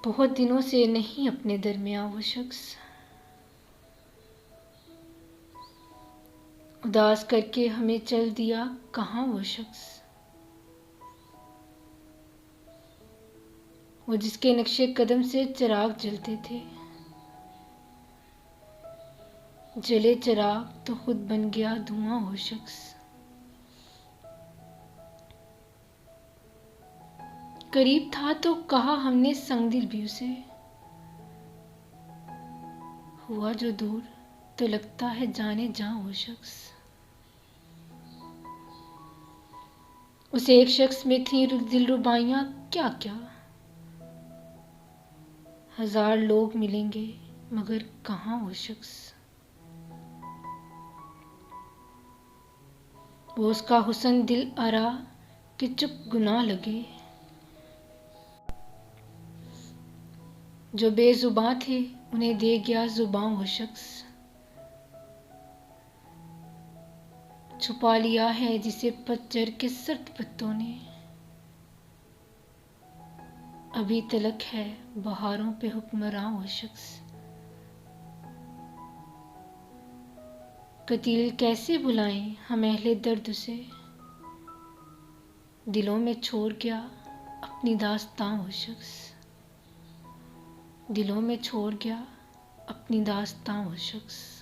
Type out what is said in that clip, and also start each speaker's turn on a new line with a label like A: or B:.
A: बहुत दिनों से नहीं अपने दरमियाँ वो शख्स, उदास करके हमें चल दिया कहाँ वो शख्स। वो जिसके नक्शे कदम से चिराग जलते थे, जले चिराग तो खुद बन गया धुआं वो शख्स। करीब था तो कहा हमने संगदिल भी उसे, हुआ जो दूर तो लगता है जाने जा वो शख्स। उस एक शख्स में थी दिलरुबाइयाँ क्या क्या, हजार लोग मिलेंगे मगर कहाँ वो शख्स। वो उसका हुस्न दिल आरा कि चुप गुनाह लगे, जो बेजुबां थे उन्हें दे गया जुबां वो शख्स। छुपा लिया है जिसे पतझड़ के सर्द पत्तों ने, अभी तलक है बहारों पे हुक्मरां वो शख्स। कतील कैसे बुलाएं हम अहले दर्द उसे, दिलों में छोड़ गया अपनी दास्तां वो शख्स। दिलों में छोड़ गया अपनी दास्तां वो शख्स।